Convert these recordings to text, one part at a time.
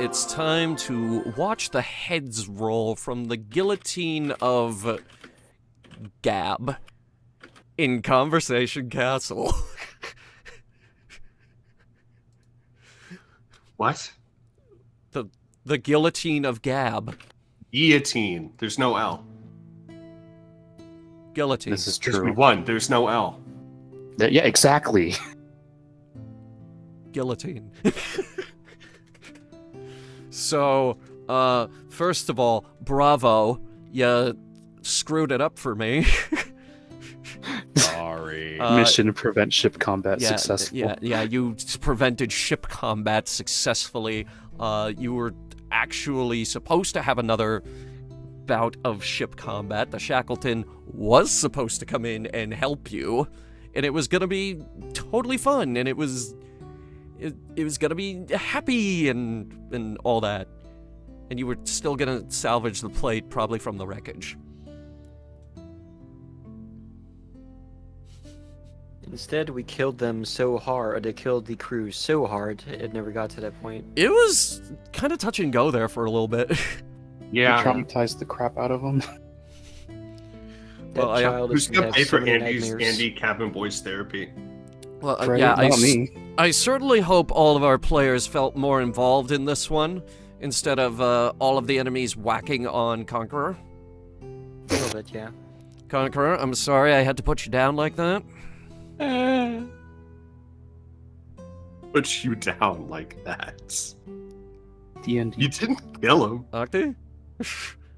it's time to watch the heads roll from the guillotine of Gab in Conversation Castle. What? The guillotine of Gab. Guillotine. There's no L. Guillotine. This is There's true. one. There's no L. Yeah, exactly. Guillotine. So, first of all, bravo. You screwed it up for me. Sorry. Mission to prevent ship combat successful. Yeah, you prevented ship combat successfully. You were actually supposed to have another bout of ship combat. The Shackleton was supposed to come in and help you, and it was gonna be totally fun, and it was gonna be happy and all that. And you were still gonna salvage the plate, probably from the wreckage. Instead, we killed them so hard, they killed the crew so hard, it never got to that point. It was kind of touch and go there for a little bit. Yeah. You traumatized the crap out of them. That Well, child Who's is gonna gonna have pay so for many Andy's nightmares. Andy Cabin Boys therapy? Well, Right? yeah, Not me. I certainly hope all of our players felt more involved in this one, instead of all of the enemies whacking on Conqueror. A little bit, yeah. Conqueror, I'm sorry I had to put you down like that. Put you down like that. D&D. You didn't kill him. Octi?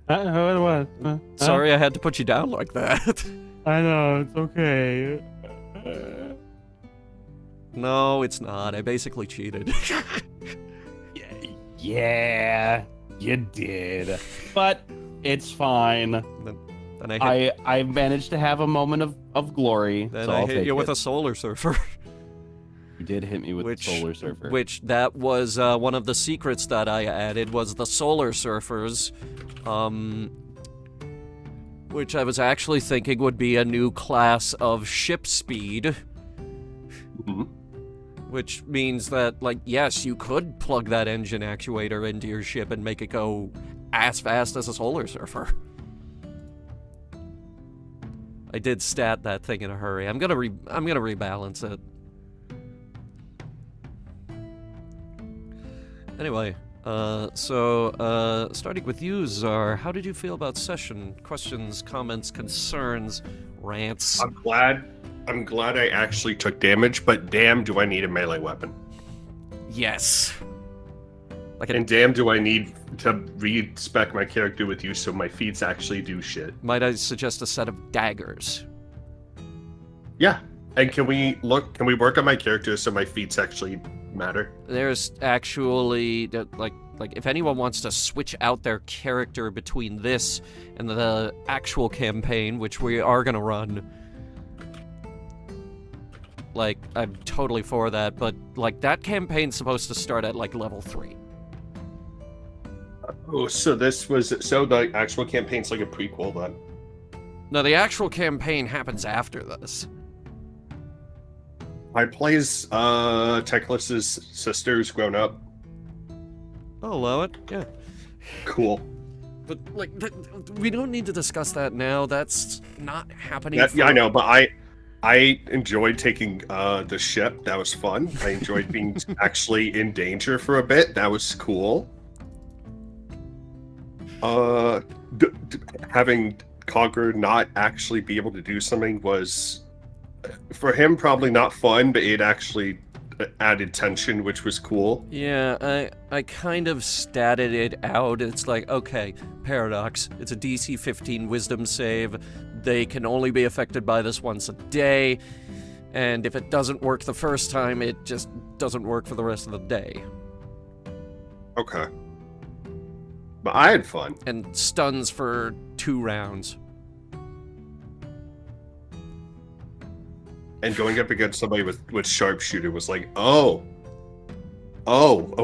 What? Sorry I had to put you down like that. I know, it's okay. No, it's not. I basically cheated. Yeah, you did. But it's fine. Then I managed to have a moment of glory. then so I I'll hit take you with it. a solar surfer. You did hit me with Which- the solar surfer. Which that was one of the secrets that I added was the solar surfers, which I was actually thinking would be a new class of ship speed, Mhm. which means that, like, yes, you could plug that engine actuator into your ship and make it go as fast as a solar surfer. I did stat that thing in a hurry. I'm gonna rebalance it. Anyway, starting with you, Czar, how did you feel about session? Questions, comments, concerns, rants? I'm glad I actually took damage, but damn, do I need a melee weapon? Yes. Like And damn, do I need to respec my character with you so my feats actually do shit? might I suggest a set of daggers? Yeah. And can we work on my character so my feats actually matter? There's actually like if anyone wants to switch out their character between this and the actual campaign, which we are gonna run, like, I'm totally for that, but like that campaign's supposed to start at like level 3. Oh, so the actual campaign's like a prequel then. No, the actual campaign happens after this. I plays Teclis's sister's grown up. I'll allow it, yeah. Cool. But like, we don't need to discuss that now. That's not happening. Yeah, I know, but I enjoyed taking the ship. That was fun. I enjoyed being actually in danger for a bit. That was cool. Having Conquer not actually be able to do something was, for him, probably not fun, but it actually added tension, which was cool. Yeah, I kind of statted it out. It's like, okay, Paradox, it's a DC 15 wisdom save. They can only be affected by this once a day. And if it doesn't work the first time, it just doesn't work for the rest of the day. Okay. But I had fun. And stuns for 2 rounds. And going up against somebody with sharpshooter was like, oh,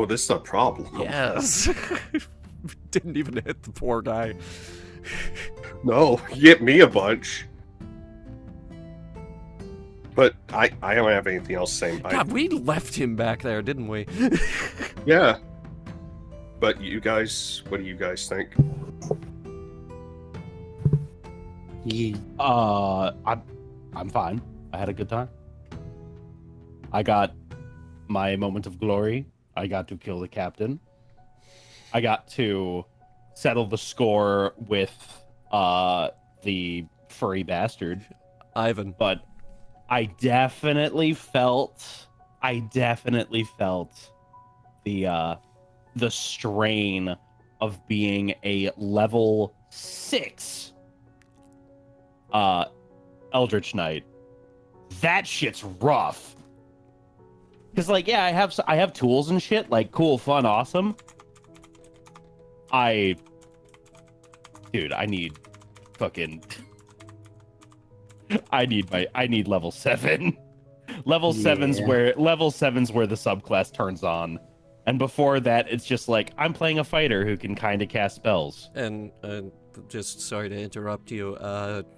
this is a problem. Yes. Didn't even hit the poor guy. No, he hit me a bunch. But I don't have anything else to say. God, we left him back there, didn't we? Yeah. But you guys, what do you guys think? Yeah. I'm fine. I had a good time. I got my moment of glory. I got to kill the captain. I got to settle the score with the furry bastard, Ivan. but I definitely felt the strain of being a level 6 Eldritch Knight. That shit's rough. Cause like, yeah, I have tools and shit, like cool, fun, awesome. Dude, I need fucking I need level 7. Level 7's Yeah. where the subclass turns on. And before that, it's just like I'm playing a fighter who can kind of cast spells. And just sorry to interrupt you,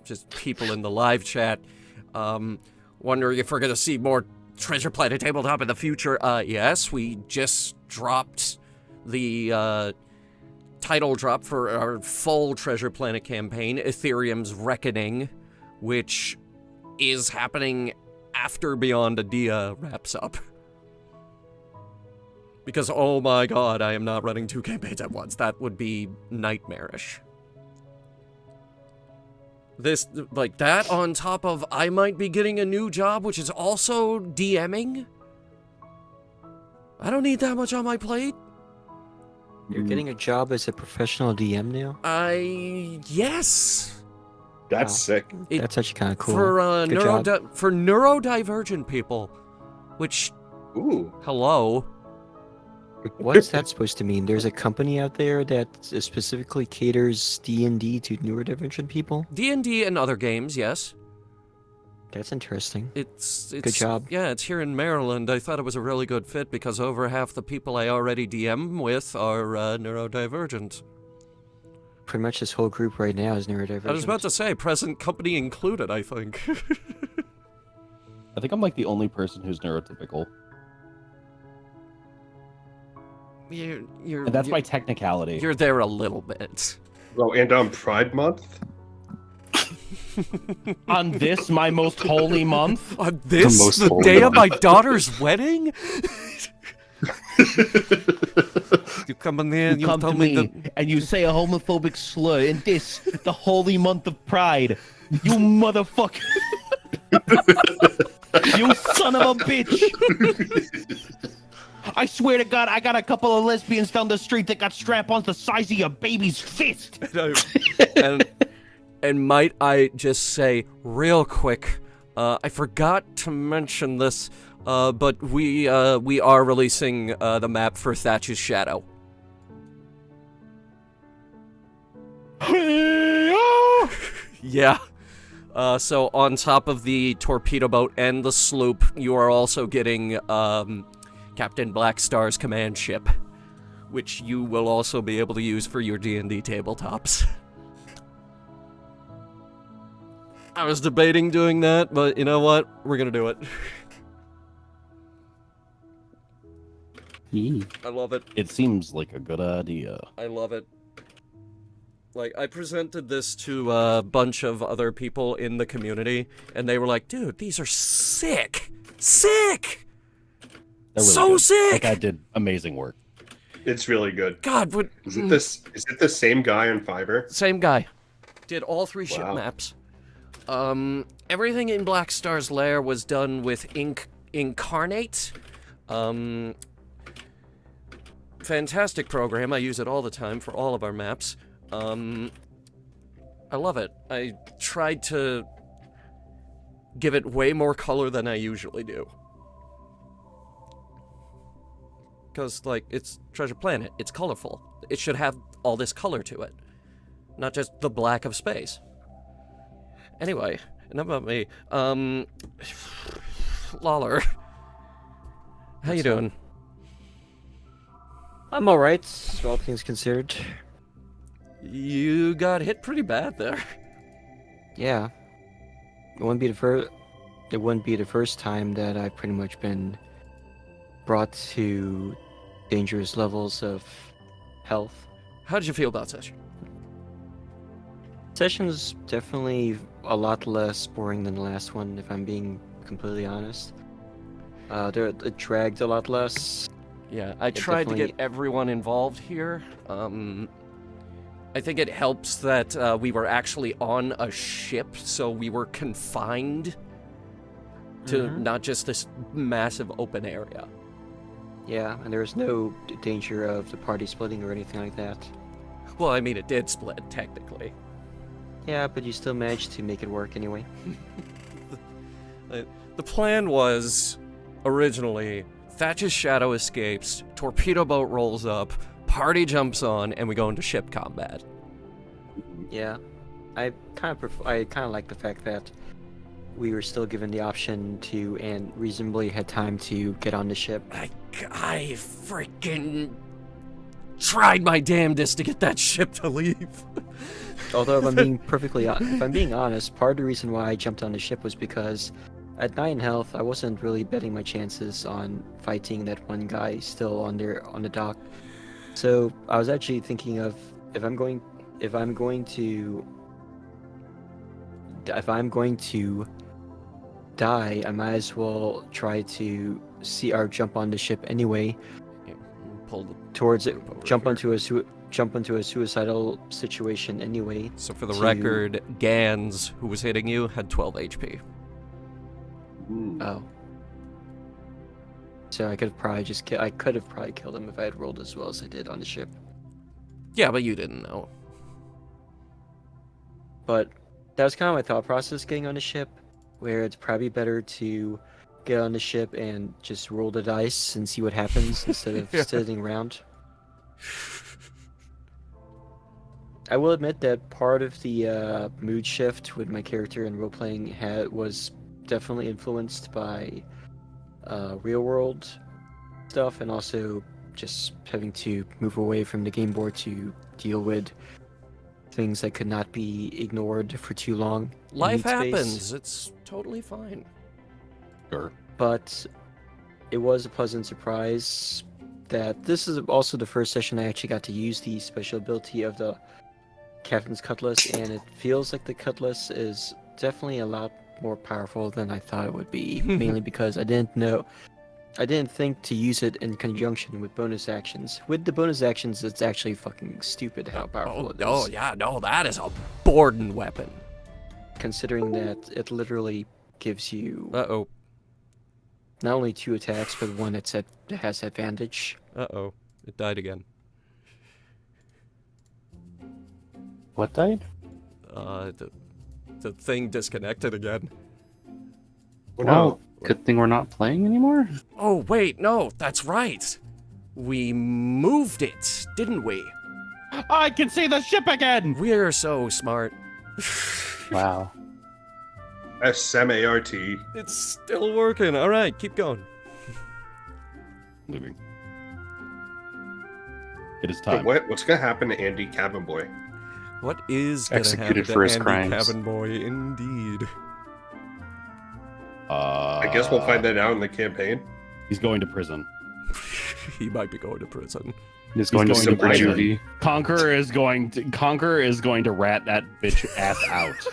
just people in the live chat, wondering if we're gonna see more Treasure Planet Tabletop in the future. Yes, we just dropped the title drop for our full Treasure Planet campaign, Ethereum's Reckoning, which is happening after Beyond Adia wraps up. Because, oh my god, I am not running 2 campaigns at once. That would be nightmarish. This, like, that on top of I might be getting a new job, which is also DMing? I don't need that much on my plate. You're getting a job as a professional DM now? Yes. That's Wow. sick. That's actually kind of cool. For, Good job. for neurodivergent people. Which, Ooh. hello. What's that supposed to mean? There's a company out there that specifically caters D&D to neurodivergent people? D&D and other games, yes. That's interesting. It's Good job. Yeah, it's here in Maryland. I thought it was a really good fit because over half the people I already DM with are neurodivergent. Pretty much this whole group right now is neurodivergent. I was about to say, present company included, I think. I think I'm like the only person who's neurotypical. You're And that's you're, my technicality. you're there a little bit. Oh, and on Pride Month? On this, my most holy month. On this, most the holy day of my month. daughter's wedding? You come in there and You you come tell to me me and you say a homophobic slur in this, the holy month of Pride. You motherfucker. You son of a bitch. I swear to God, I got a couple of lesbians down the street that got strap-ons the size of your baby's fist. and might I just say real quick, I forgot to mention this, but we are releasing the map for Thatch's Shadow. Yeah. So on top of the torpedo boat and the sloop, you are also getting Captain Blackstar's command ship, which you will also be able to use for your D&D tabletops. I was debating doing that, but you know what? We're gonna do it. Yeah. I love it. It seems like a good idea. I love it. Like, I presented this to a bunch of other people in the community, and they were like, dude, these are sick! Sick! They're really So good. sick! That guy did amazing work. It's really good. God, what... Is it the same guy on Fiverr? Same guy. Did all 3 ship Wow. maps. Everything in Black Star's Lair was done with Incarnate. Fantastic program. I use it all the time for all of our maps. I love it. I tried to give it way more color than I usually do. Because, like, it's Treasure Planet. It's colorful. It should have all this color to it. Not just the black of space. Anyway, enough about me. Lawler. How you doing? I'm alright, all things considered. You got hit pretty bad there. Yeah. It wouldn't be the first time that I've pretty much been brought to dangerous levels of health. How did you feel about session? Session's definitely a lot less boring than the last one, if I'm being completely honest. It dragged a lot less. Yeah, I It tried to definitely- get everyone involved here. I think it helps that we were actually on a ship, so we were confined to not just this massive open area. Yeah, and there was no danger of the party splitting or anything like that. Well, I mean, it did split, technically. Yeah, but you still managed to make it work anyway. The plan was, originally, Thatch's shadow escapes, torpedo boat rolls up, party jumps on, and we go into ship combat. Yeah, I kind of like the fact that we were still given the option to and reasonably had time to get on the ship. I freaking tried my damnedest to get that ship to leave. Although if I'm being honest, part of the reason why I jumped on the ship was because at 9 health, I wasn't really betting my chances on fighting that one guy still on the dock. So I was actually thinking of if I'm going to die, I might as well try to see or jump on the ship anyway. Pull the Towards it, group over jump here. into a suicidal situation anyway. So for the to- record, Gans, who was hitting you, had 12 HP. Oh. So I could have probably killed him if I had rolled as well as I did on the ship. Yeah, but you didn't know. But that was kind of my thought process getting on the ship, where it's probably better to get on the ship and just roll the dice and see what happens instead of Yeah. sitting around. I will admit that part of the mood shift with my character and role-playing was definitely influenced by real-world stuff, and also just having to move away from the game board to deal with things that could not be ignored for too long. in Life Need Space. happens. It's totally fine. Sure. But it was a pleasant surprise that this is also the first session I actually got to use the special ability of the Captain's Cutlass, and it feels like the Cutlass is definitely a lot more powerful than I thought it would be, mainly because I didn't think to use it in conjunction with bonus actions. With the bonus actions, it's actually fucking stupid how powerful it is. Oh, yeah, no, that is a Borden weapon. Considering that it literally gives you Uh-oh. not only 2 attacks, but one that has advantage. Uh-oh. It died again. What died? The thing disconnected again. Well, Well, good thing we're not playing anymore. Oh, wait, no, that's right. We moved it, didn't we? I can see the ship again! We're so smart. Wow. SMART. It's still working. All right, keep going. Moving. It is So time. what's gonna happen to Andy Cabin Boy? What is gonna Executed happen for to his Andy crimes. Cabin Boy? Indeed. I guess we'll find that out in the campaign. He's going to prison. He might be going to prison. He's going to going to super prison. juvie. Conqueror is going to rat that bitch ass out.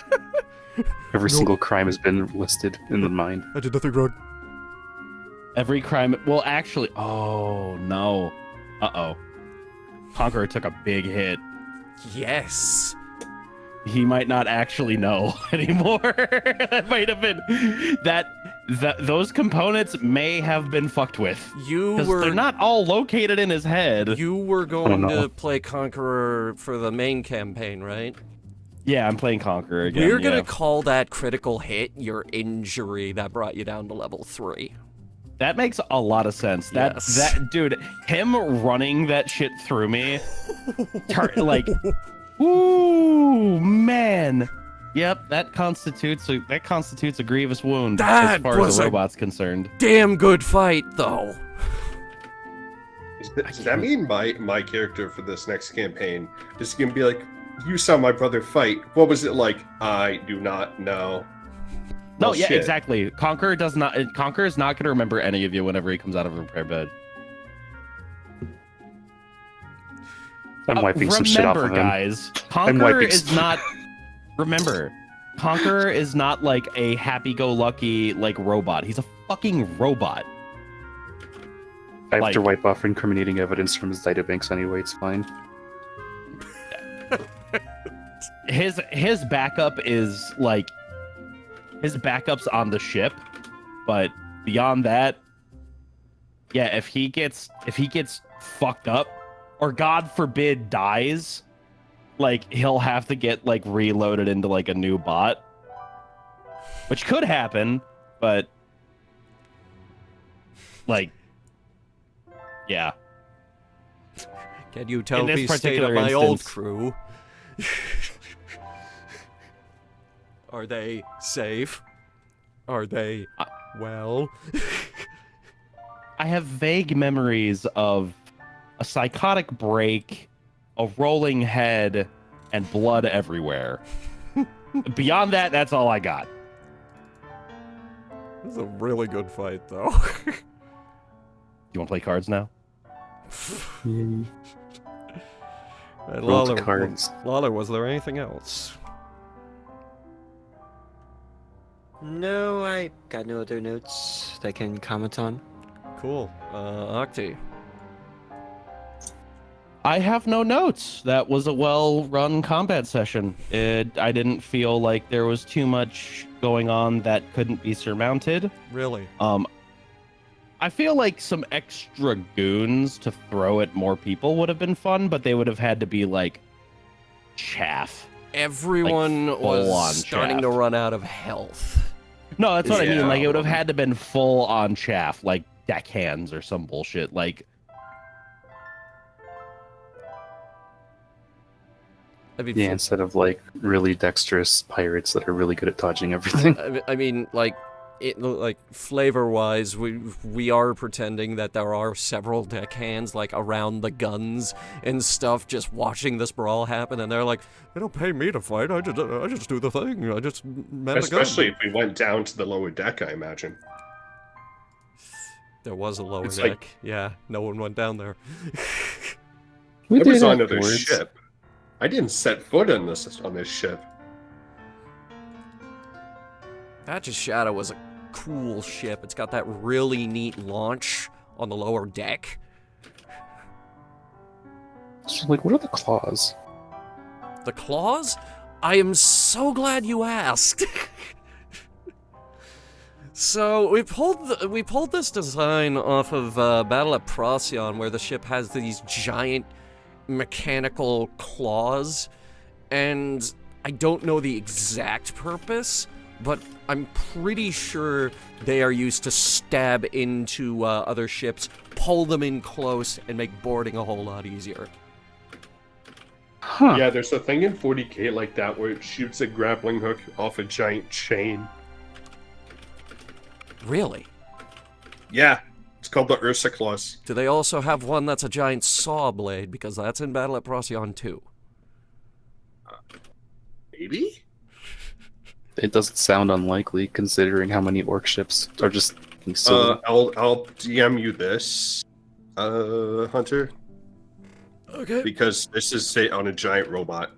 Every single crime has been listed in the mind. I did nothing wrong. Every crime. Well, actually. Oh no. Uh-oh. Conqueror took a big hit. Yes. He might not actually know anymore. That might have been those components may have been fucked with. You Because were they're not all located in his head. You were going know. to play Conqueror for the main campaign, right? Yeah, I'm playing Conqueror again. We're gonna yeah. call that critical hit your injury that brought you down to level 3. That makes a lot of sense. Yes. That dude, him running that shit through me, like, ooh man. Yep, that constitutes a grievous wound That as far was as the a- robot's concerned. Damn good fight, though. Does that mean my character for this next campaign is gonna be like, you saw my brother fight. What was it like? I do not know. No, Well, yeah, shit. exactly. Conqueror is not going to remember any of you whenever he comes out of repair bed. I'm wiping some shit off of him. guys, I'm Conqueror wiping is not. Remember, Conqueror is not like a happy-go-lucky like robot. He's a fucking robot. I have like- to wipe off incriminating evidence from his databanks anyway. It's fine. His backup is like his backup's on the ship, but beyond that, yeah, if he gets fucked up, or God forbid dies, like he'll have to get like reloaded into like a new bot, which could happen, but like, yeah. Can you tell In this me state of particular my old instance- crew? Are they safe? Are they well? I have vague memories of a psychotic break, a rolling head, and blood everywhere. Beyond that, that's all I got. This is a really good fight, though. You want to play cards now? And Roll the cards. Lawler, was there anything else? No, I got no other notes that I can comment on. Cool. Octi. I have no notes. That was a well-run combat session. I didn't feel like there was too much going on that couldn't be surmounted. Really? I feel like some extra goons to throw at more people would have been fun, but they would have had to be like chaff. Everyone full-on was starting to shaft. run out of health. No, that's what I mean. Yeah. Like it would have had to been full on chaff, like deckhands or some bullshit. Like I mean, Yeah, instead of like really dexterous pirates that are really good at dodging everything. I mean, like, flavor-wise, we are pretending that there are several deckhands, like, around the guns and stuff, just watching this brawl happen, and they're like, they don't pay me to fight, I just do the thing, I just man Especially the gun. if we went down to the lower deck, I imagine. There was a lower It's deck, like- yeah, no one went down there. We It was did on another afterwards. ship. I didn't set foot on this ship. Patch's Shadow was a cool ship, it's got that really neat launch on the lower deck. So, like, what are the claws? The claws? I am so glad you asked. So we pulled this design off of Battle at Procyon, where the ship has these giant mechanical claws, and I don't know the exact purpose, but I'm pretty sure they are used to stab into other ships, pull them in close, and make boarding a whole lot easier. Huh. Yeah, there's a thing in 40k like that where it shoots a grappling hook off a giant chain. Really? Yeah, it's called the Ursa Claws. Do they also have one that's a giant saw blade? Because that's in Battle at Procyon too. Maybe? It doesn't sound unlikely, considering how many orc ships are just being silly. I'll DM you this, Hunter, Okay. because this is on a giant robot.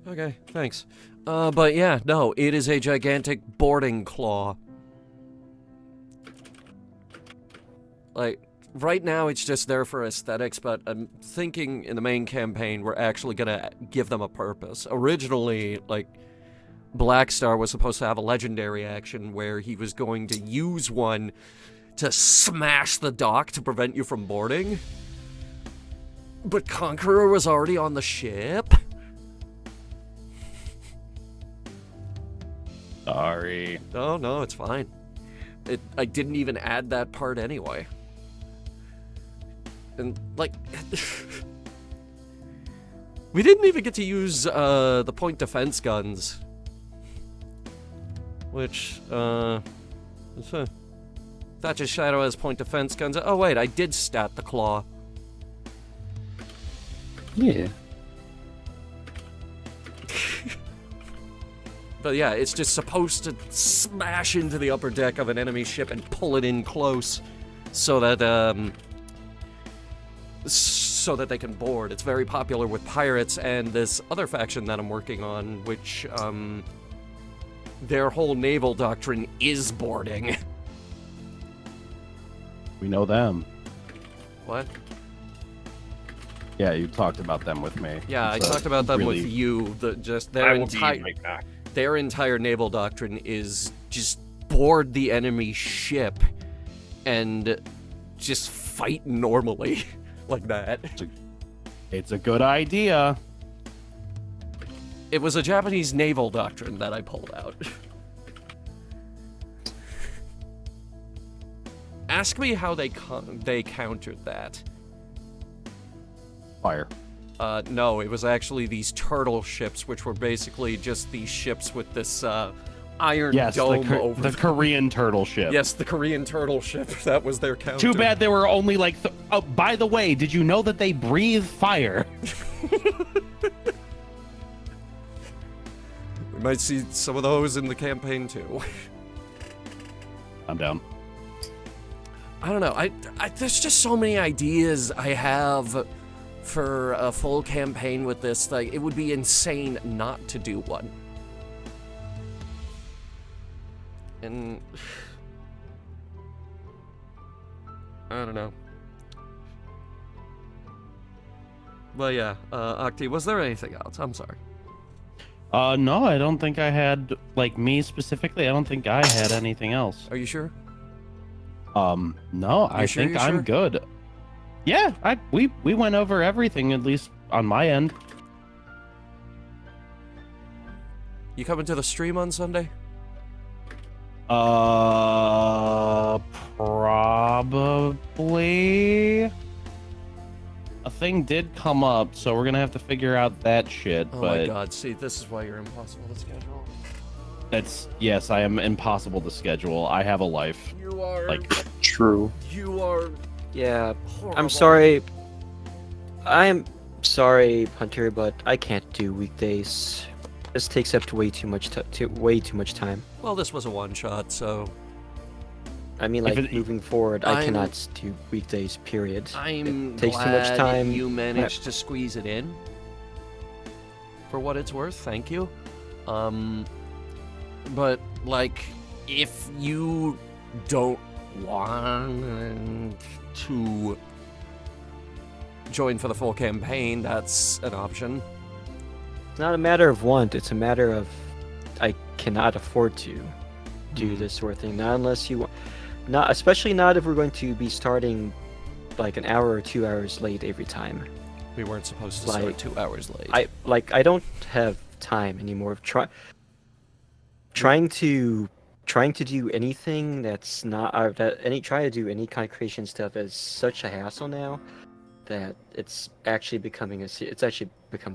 Okay, thanks. But yeah, no, it is a gigantic boarding claw. Like, right now it's just there for aesthetics, but I'm thinking in the main campaign we're actually gonna give them a purpose. Originally, like, Blackstar was supposed to have a legendary action where he was going to use one to smash the dock to prevent you from boarding. But Conqueror was already on the ship. sorry. No, it's fine. I didn't even add that part anyway. And, like... we didn't even get to use, the point defense guns. Which, Thatcher's Shadow has point defense guns. Oh, wait, I did stat the claw. Yeah. But yeah, it's just supposed to smash into the upper deck of an enemy ship and pull it in close, so that so that they can board. It's very popular with pirates and this other faction that I'm working on, which, their whole naval doctrine is boarding. We know them. What? Yeah, you talked about them with me. Yeah, It's, I talked about them really- with you. Just I their will be entire right back. their entire naval doctrine is just board the enemy ship and just fight normally like that. It's a good idea. It was a Japanese naval doctrine that I pulled out. Ask me how they countered that. Fire. No, it was actually these turtle ships, which were basically just these ships with this iron Yes, dome over the them. Korean turtle ship. Yes, the Korean turtle ship. That was their counter. Too bad there were only like. Oh, by the way, did you know that they breathe fire? We might see some of those in the campaign too. I'm down. I don't know. I there's just so many ideas I have for a full campaign with this. Like, it would be insane not to do one. And I don't know. But yeah, Octi, was there anything else? I'm sorry. No, I don't think I had, like, me specifically, I don't think I had anything else. Are you sure? No, I sure think you're I'm sure? good. Yeah, we went over everything, at least on my end. You coming to the stream on Sunday? Probably. A thing did come up, so we're gonna have to figure out that shit, Oh but my god, see, this is why you're impossible to schedule. yes, I am impossible to schedule. I have a life. You are Like, True. you are Yeah, horrible. I'm sorry. I'm sorry, Hunter, but I can't do weekdays. This takes up to way too much time. Well, this was a one shot, so I mean, If like, it- moving forward, I I'm- cannot do weekdays. Period. I'm It takes too glad much time. you managed to squeeze it in. For what it's worth, thank you. But like, if you don't want to join for the full campaign, that's an option. It's not a matter of want. It's a matter of I cannot afford to do Mhm. this sort of thing. Not unless you want. Not especially not if we're going to be starting like an hour or 2 hours late every time. We weren't supposed to Like, start 2 hours late. I don't have time anymore. Trying to do anything that's not try to do any kind of creation stuff is such a hassle now that it's actually become a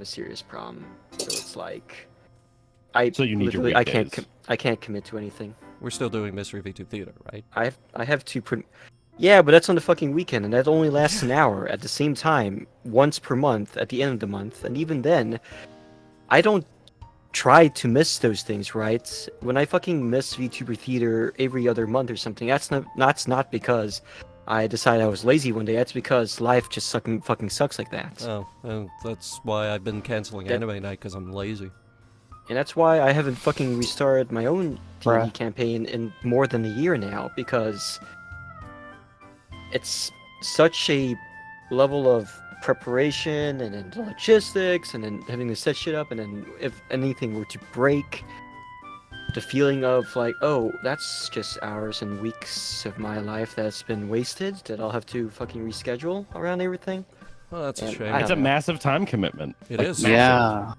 serious problem. So it's like So you need your literally weekdays. I can't commit to anything. We're still doing Mystery V2 Theater, right? I have to yeah, but that's on the fucking weekend, and that only lasts an hour at the same time, once per month at the end of the month, and even then, I don't try to miss those things, right? When I fucking miss VTuber Theater every other month or something, that's not because I decided I was lazy one day. That's because life just fucking sucks like that. Oh, that's why I've been canceling That- anime night, because I'm lazy. And that's why I haven't fucking restarted my own TV Bruh. campaign in more than a year now, because it's such a level of preparation and then logistics and then having to set shit up, and then if anything were to break, the feeling of like, oh, that's just hours and weeks of my life that's been wasted that I'll have to fucking reschedule around everything. Well, that's a And shame. I It's a don't know. massive time commitment. It Like, is. massive. Yeah.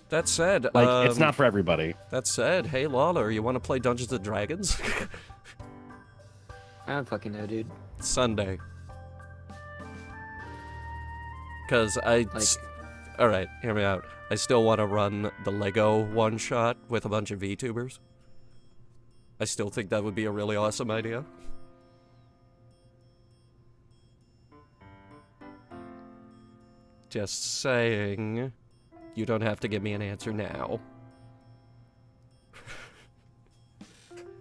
That said, Like, it's not for everybody. That said, hey Lawler, you want to play Dungeons and Dragons? I don't fucking know, dude. Sunday. Because Alright, hear me out. I still want to run the Lego one-shot with a bunch of VTubers. I still think that would be a really awesome idea. Just saying. You don't have to give me an answer now.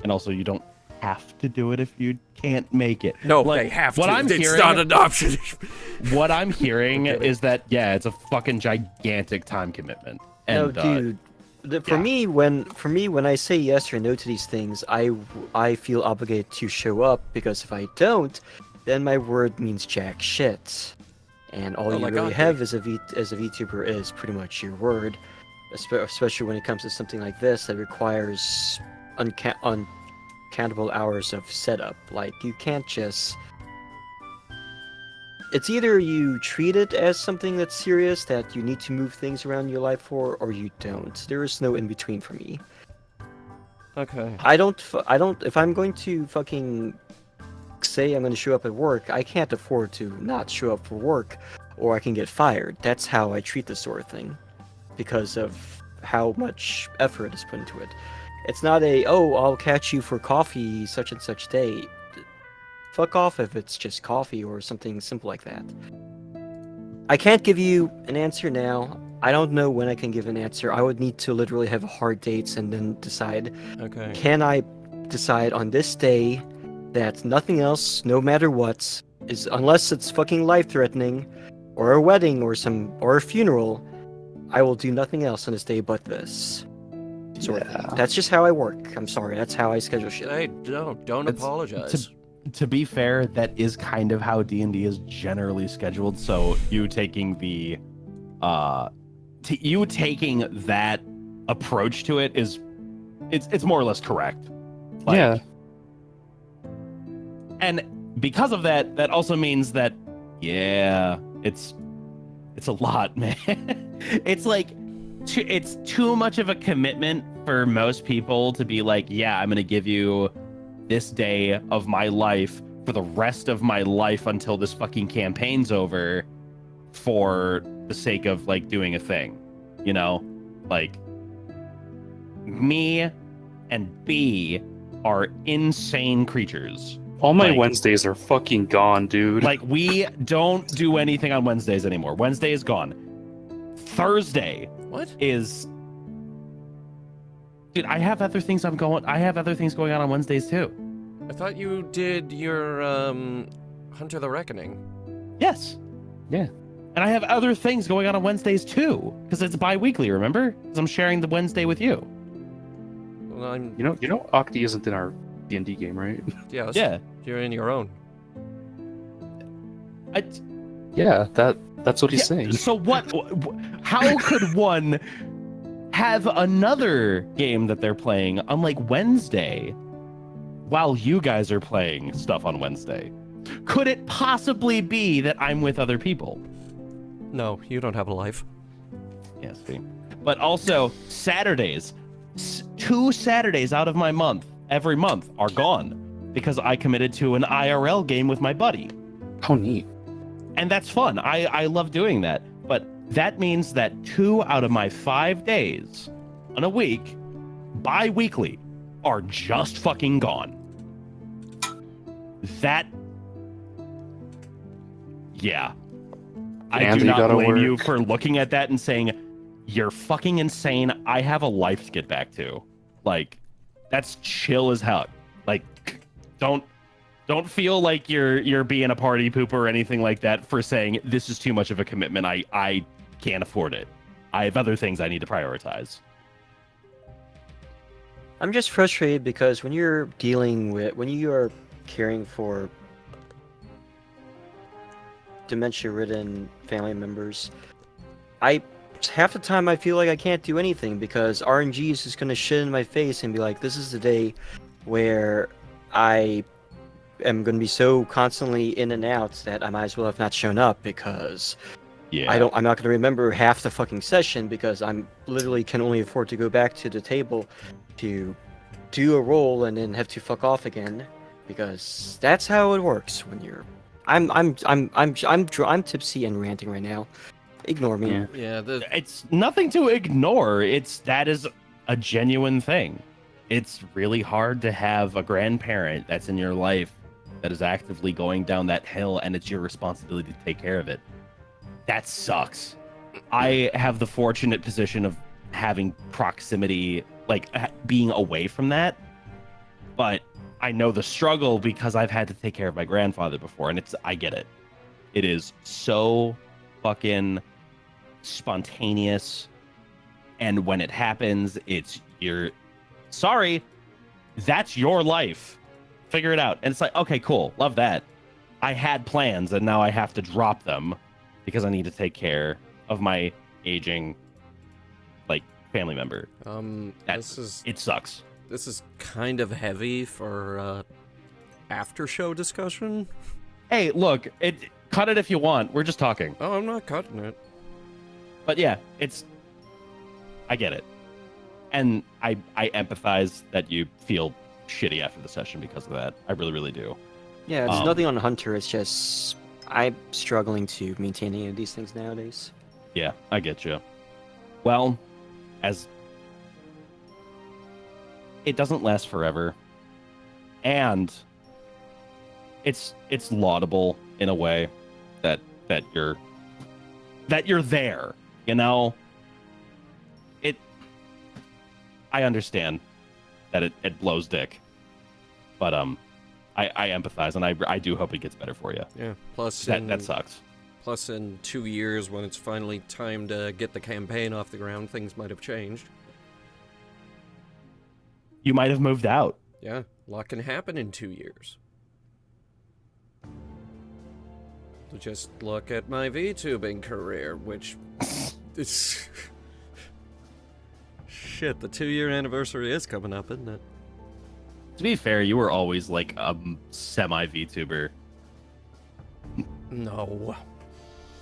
And also, you don't have to do it if you can't make it. No, Like, they have what to. I'm It's hearing, not an option. What I'm hearing Okay. is that it's a fucking gigantic time commitment. No, And dude. For yeah. me, when I say yes or no to these things, I feel obligated to show up, because if I don't, then my word means jack shit. And all Oh you my really God, have as a VTuber is pretty much your word, especially when it comes to something like this that requires uncountable hours of setup. Like, you can't just. It's either you treat it as something that's serious that you need to move things around your life for, or you don't. There is no in between for me. Okay. I don't. If I'm going to fucking say I'm going to show up at work, I can't afford to not show up for work, or I can get fired. That's how I treat this sort of thing, because of how much effort is put into it. It's not I'll catch you for coffee such and such day. Fuck off if it's just coffee or something simple like that. I can't give you an answer now. I don't know when I can give an answer. I would need to literally have hard dates and then decide, Okay. can I decide on this day that nothing else, no matter what, is, unless it's fucking life-threatening, or a wedding or a funeral, I will do nothing else on this day but this. Sort of thing. That's just how I work. I'm sorry. That's how I schedule shit. Hey, don't It's- apologize. to be fair, that is kind of how D&D is generally scheduled. So you taking the taking that approach to it is it's more or less correct. Like, Yeah. And because of that, that also means that it's a lot, man. It's like it's too much of a commitment for most people to be like, yeah, I'm gonna give you this day of my life for the rest of my life until this fucking campaign's over, for the sake of like doing a thing, you know? Like, me and B are insane creatures. All my Like- Wednesdays are fucking gone, dude. Like, we don't do anything on Wednesdays anymore. Wednesday is gone. Thursday What? is, dude, I have other things going on Wednesdays too. I thought you did your Hunter the Reckoning. Yes. Yeah. And I have other things going on Wednesdays too, because it's bi-weekly, remember? Because I'm sharing the Wednesday with you. Well, I'm You know, Octi isn't in our D&D game, right? yeah. Yeah. You're in your own. Yeah, that's what he's saying. So how could one have another game that they're playing on like Wednesday while you guys are playing stuff on Wednesday? Could it possibly be that I'm with other people? No, you don't have a life. Yes, see. But also Saturdays, 2 Saturdays out of my month, every month, are gone because I committed to an IRL game with my buddy. How neat. And that's fun. I love doing that. But that means that 2 out of my 5 days in a week, bi-weekly, are just fucking gone. That, yeah. I And do you not gotta blame you work. for looking at that and saying, you're fucking insane. I have a life to get back to. Like, that's chill as hell. Like, don't feel like you're being a party pooper or anything like that for saying this is too much of a commitment. I can't afford it. I have other things I need to prioritize. I'm just frustrated because when you are caring for dementia-ridden family members, half the time I feel like I can't do anything because RNG is just gonna shit in my face and be like, this is the day where I am gonna be so constantly in and out that I might as well have not shown up because Yeah. I'm not gonna remember half the fucking session because I'm literally can only afford to go back to the table to do a roll and then have to fuck off again because that's how it works when you're. I'm tipsy and ranting right now. Ignore me. Yeah. Yeah. It's nothing to ignore. That is a genuine thing. It's really hard to have a grandparent that's in your life that is actively going down that hill and it's your responsibility to take care of it. That sucks. I have the fortunate position of having proximity, like being away from that, but I know the struggle because I've had to take care of my grandfather before, and I get it. It is so fucking spontaneous, and when it happens, sorry, that's your life. Figure it out. And it's like, okay, cool, love that. I had plans, and now I have to drop them because I need to take care of my aging, like, family member. It sucks. This is kind of heavy for after show discussion. Hey, look, cut it if you want. We're just talking. Oh, I'm not cutting it. But yeah, I get it. And I empathize that you feel shitty after the session because of that. I really, really do. Yeah, it's nothing on Hunter. It's just I'm struggling to maintain any of these things nowadays. Yeah, I get you. Well, as it doesn't last forever, and it's laudable in a way that you're there, you know. I understand that it blows dick, but I empathize, and I do hope it gets better for you. Yeah. Plus, that sucks. Plus, in 2 years, when it's finally time to get the campaign off the ground, things might have changed. You might have moved out. Yeah, a lot can happen in 2 years. So just look at my VTubing career, which it's shit. The 2-year anniversary is coming up, isn't it? To be fair, you were always like a semi VTuber. No.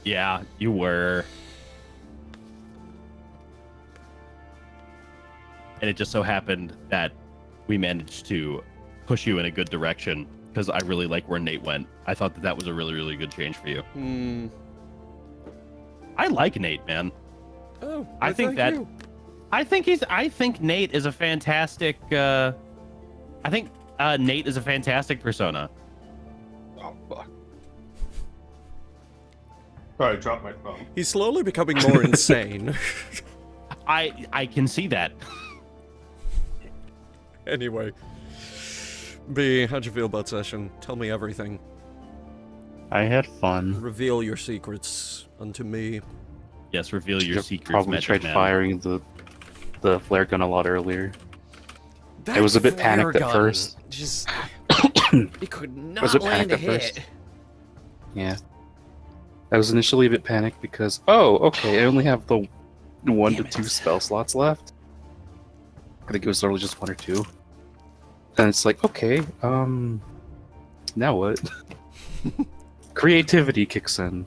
Yeah, you were. And it just so happened that we managed to push you in a good direction because I really like where Nate went. I thought that was a really, really good change for you. I like Nate, man. Oh, I think Nate is a fantastic. I think Nate is a fantastic persona. Oh, fuck. Sorry, I dropped my phone. He's slowly becoming more insane. I can see that. Anyway, B, how'd you feel about session? Tell me everything. I had fun. Reveal your secrets unto me. Yes, reveal your Should've secrets. Probably Magic tried Man. firing the flare gun a lot earlier. That I was a bit flare panicked at gun first. Just, it could not Was it land a panicked at hit. first? Yeah. I was initially a bit panicked because, oh, okay, I only have the 1 to 2 spell slots left. I think it was literally just 1 or 2. Then it's like, okay, now what? Creativity kicks in.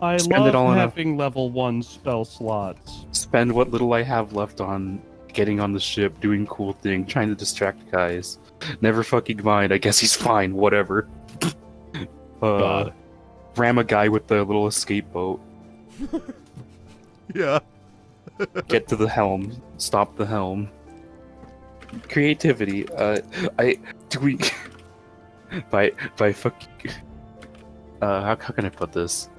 I Spend love it all on a- having level 1 spell slots. Spend what little I have left on getting on the ship, doing cool thing, trying to distract guys. Never fucking mind, I guess he's fine, whatever. God. Ram a guy with the little escape boat. Yeah. Get to the helm. Stop the helm. Creativity. By fucking. How can I put this?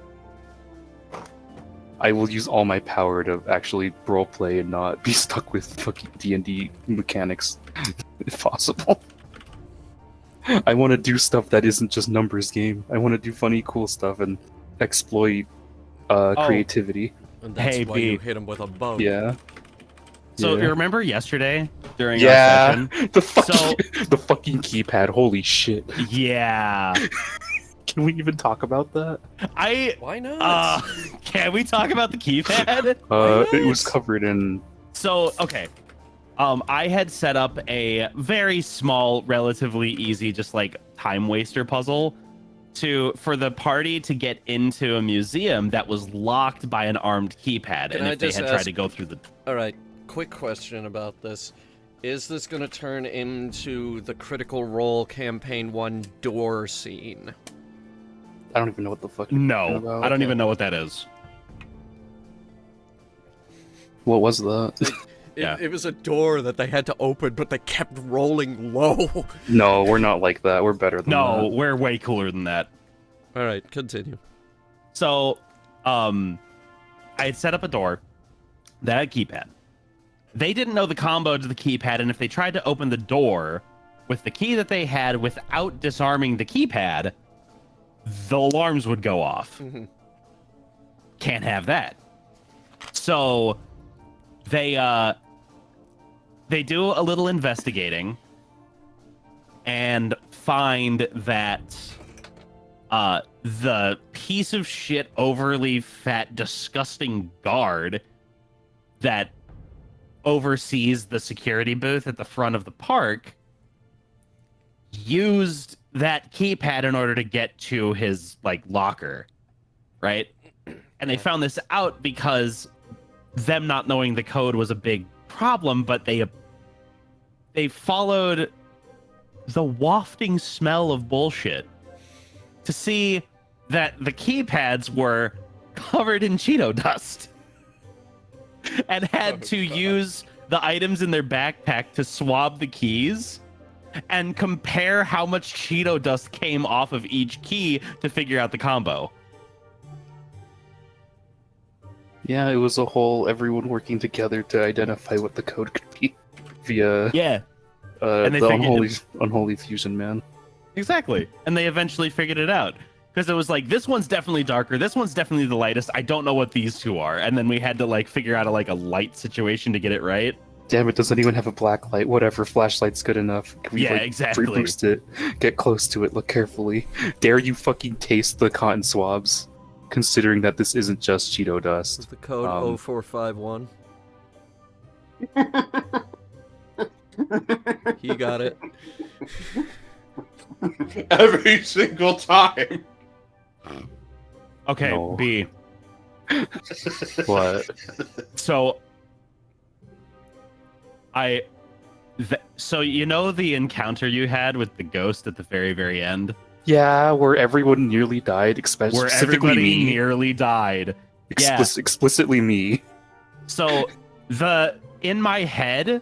I will use all my power to actually roleplay and not be stuck with fucking D&D mechanics, if possible. I want to do stuff that isn't just numbers game. I want to do funny, cool stuff and exploit creativity. And that's Hey, why B. you hit him with a bow. Yeah. So Yeah. you remember yesterday during our Yeah. session? The fucking keypad. Holy shit. Yeah. Can we even talk about that? Why not? Can we talk about the keypad? It was covered in. So, okay. I had set up a very small, relatively easy, just like time waster puzzle for the party to get into a museum that was locked by an armed keypad. Can and I if they just had tried ask- to go through the All right, quick question about this. Is this going to turn into the Critical Role Campaign 1 door scene? I don't even know what the fuck. you're talking No, about. I don't even know what that is. What was that? Yeah. It was a door that they had to open, but they kept rolling low. No, we're not like that. We're better than No, that. we're way cooler than that. All right, continue. So, I had set up a door that had a keypad. They didn't know the combo to the keypad, and if they tried to open the door, with the key that they had, without disarming the keypad, the alarms would go off. Can't have that. So they do a little investigating and find that the piece of shit, overly fat, disgusting guard that oversees the security booth at the front of the park used that keypad in order to get to his like locker, right? And they found this out because them not knowing the code was a big problem, but they followed the wafting smell of bullshit to see that the keypads were covered in Cheeto dust and had to use the items in their backpack to swab the keys and compare how much Cheeto dust came off of each key to figure out the combo. Yeah, it was a whole everyone working together to identify what the code could be via Yeah, and they the figured unholy fusion man. exactly. And they eventually figured it out. Because it was like, this one's definitely darker, this one's definitely the lightest, I don't know what these two are. And then we had to like figure out a light situation to get it right. Damn it, does anyone have a black light? Whatever, flashlight's good enough. Can we, Yeah, exactly. Free boost it, get close to it, look carefully. Dare you fucking taste the cotton swabs, considering that this isn't just Cheeto dust. With the code 0451. He got it. Every single time. Okay, No. B. What? So so you know the encounter you had with the ghost at the very, very end? Yeah, where everyone nearly died, Where specifically everybody me. nearly died. Yeah. Explicitly me. So in my head,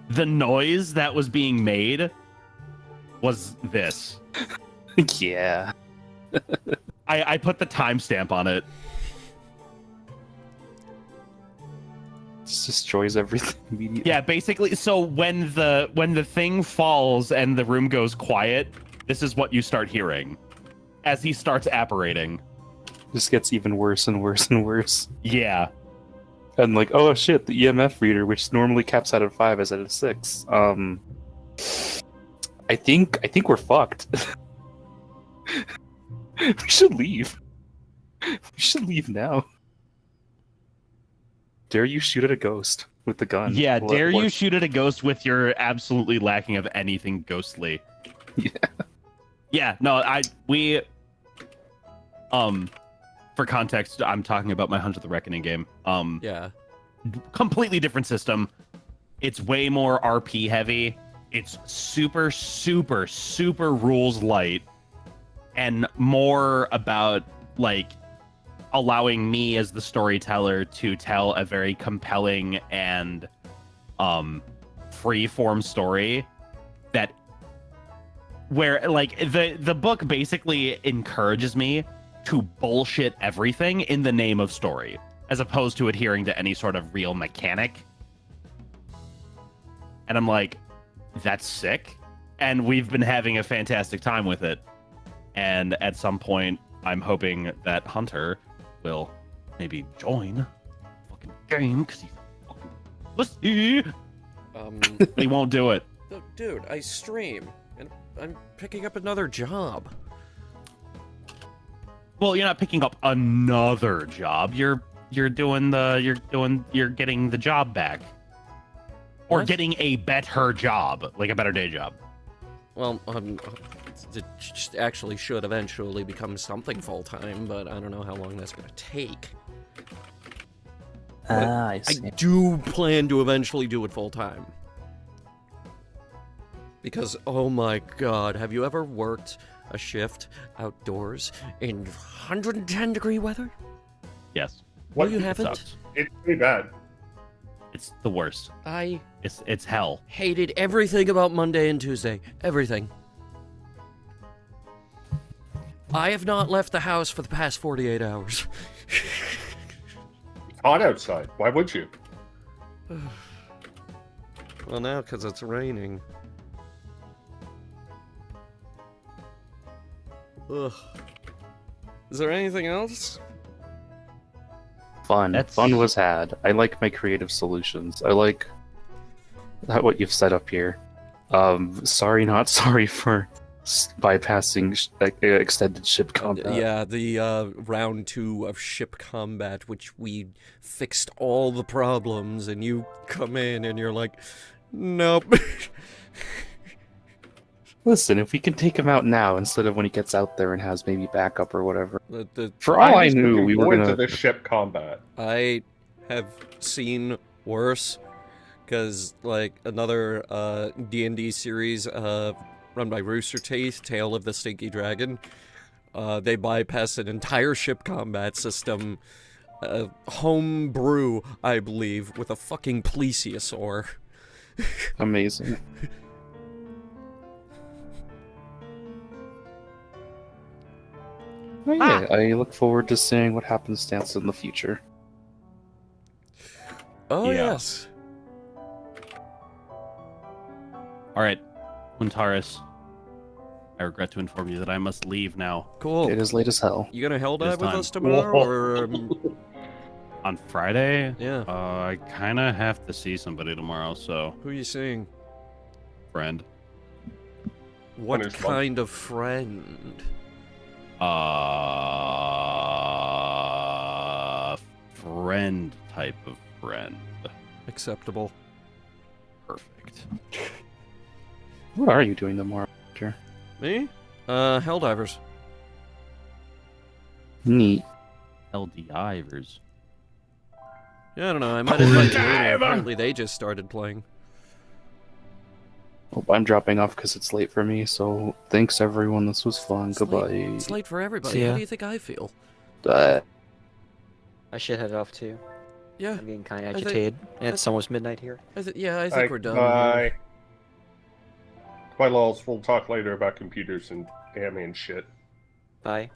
the noise that was being made was this. Yeah. I put the timestamp on it. This destroys everything immediately. Yeah, basically. So when the thing falls and the room goes quiet, this is what you start hearing as he starts apparating. This gets even worse and worse and worse. Yeah. And like, oh shit, the EMF reader, which normally caps out at 5, is at a 6. I think we're fucked. We should leave. We should leave now. Dare you shoot at a ghost with the gun? Yeah, What- dare you what- shoot at a ghost with your absolutely lacking of anything ghostly. Yeah. Yeah, no, for context, I'm talking about my Hunt of the Reckoning game. Yeah. Completely different system. It's way more RP heavy. It's super, super, super rules light, and more about like allowing me as the storyteller to tell a very compelling and free-form story that where like the book basically encourages me to bullshit everything in the name of story, as opposed to adhering to any sort of real mechanic. And I'm like, that's sick. And we've been having a fantastic time with it. And at some point, I'm hoping that Hunter will maybe join the fucking game because he's fucking pussy. But he won't do it. Dude, I stream, and I'm picking up another job. Well, you're not picking up another job. You're getting the job back. Or What? getting a better job, like a better day job. Well, it actually should eventually become something full-time, but I don't know how long that's going to take. I I do plan to eventually do it full-time. Because, oh my god, have you ever worked a shift outdoors in 110-degree weather? Yes, No, you It haven't. sucks. It's pretty bad. It's the worst. I It's hell. hated everything about Monday and Tuesday. Everything. I have not left the house for the past 48 hours. It's hot outside. Why would you? Well, now, because it's raining. Ugh. Is there anything else? Fun. That's- Fun was had. I like my creative solutions. I like what you've set up here. Sorry, not sorry for bypassing extended ship combat. Yeah, the round 2 of ship combat, which we fixed all the problems, and you come in and you're like, nope. Listen, if we can take him out now instead of when he gets out there and has maybe backup or whatever. For I all I was knew, looking we were forward gonna. to the ship combat. I have seen worse, because like another D&D series run by Rooster Teeth, Tale of the Stinky Dragon, they bypass an entire ship combat system, home brew, I believe, with a fucking plesiosaur. Amazing. Oh, yeah, I look forward to seeing what happens dance in the future. Oh Yeah. yes. All right, Huntaris. I regret to inform you that I must leave now. Cool. It is late as hell. You gonna hell dive It's with time. us tomorrow, or On Friday, yeah? I kind of have to see somebody tomorrow, so Who you seeing? friend. What Hunter's mom. kind of friend? Friend type of friend. Acceptable. Perfect. What are you doing tomorrow? Victor? Me? Helldivers. Neat. LD Ivers. Yeah, I don't know. I might invite Luna. Apparently, they just started playing. Oh, I'm dropping off because it's late for me, so thanks everyone. This was fun. It's Goodbye. late. It's late for everybody. See How ya. do you think I feel? I should head off too. Yeah, I'm getting kind of I think- agitated. And it's almost midnight here. I think we're done. Bye. Bye, lols. We'll talk later about computers and anime shit. Bye.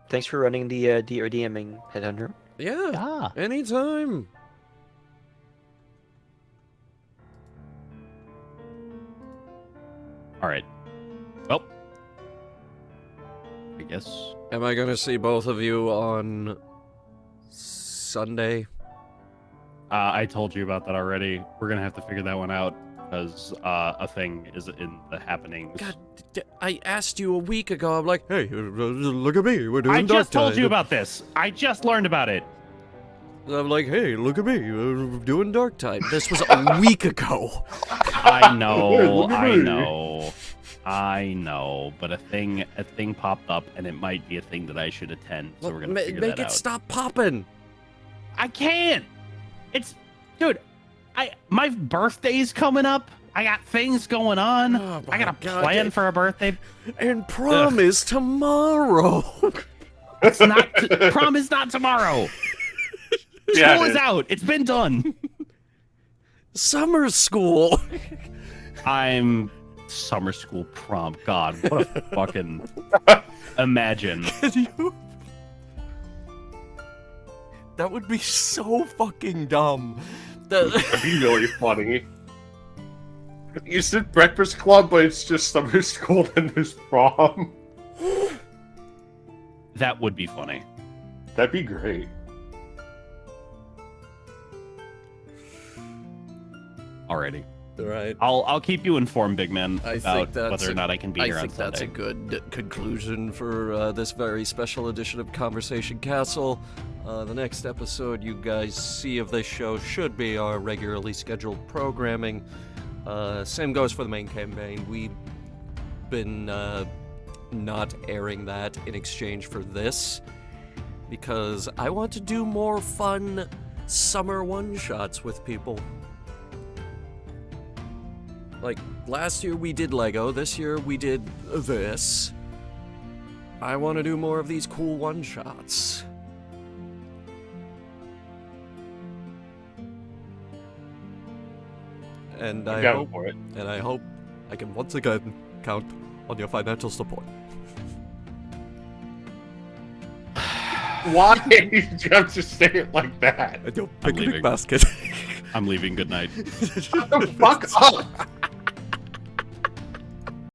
Thanks for running the DMing Headhunter. Yeah, Ah. anytime. All right. Well, I guess. Am I gonna see both of you on Sunday? I told you about that already. We're gonna have to figure that one out because a thing is in the happenings. God, I asked you a week ago. I'm like, hey, look at me. We're doing I just Dark told Tide. you about this. I just learned about it. I'm like, hey, look at me. We're doing Dark Tide. This was a week ago. I know, Look at I me. know, I know. But a thing popped up, and it might be a thing that I should attend. So we're gonna figure Make that it out. stop popping. I can't. It's, dude. My birthday's coming up. I got things going on. Oh I got my a God, plan it- for a birthday. And prom is tomorrow. It's not. Prom is not tomorrow. Yeah, School it is is. out. It's been done. Summer school. I'm summer school prom. God, what a fucking imagine. Can you? That would be so fucking dumb. That'd be really funny. You said breakfast club, but it's just summer school, then there's prom. That would be funny. That'd be great. Alrighty. Right. I'll keep you informed, big man, I about think that's whether or not I can be I here on think that's a Sunday. good conclusion for this very special edition of Conversation Castle. The next episode you guys see of this show should be our regularly scheduled programming. Same goes for the main campaign. We've been not airing that in exchange for this because I want to do more fun summer one-shots with people. Like, last year we did Lego, this year we did this. I want to do more of these cool one-shots. And I'm I down hope, for it. and I hope I can once again count on your financial support. Why did you have to say it like that? And your I'm picnic leaving. basket. I'm leaving. Good night. Fuck up!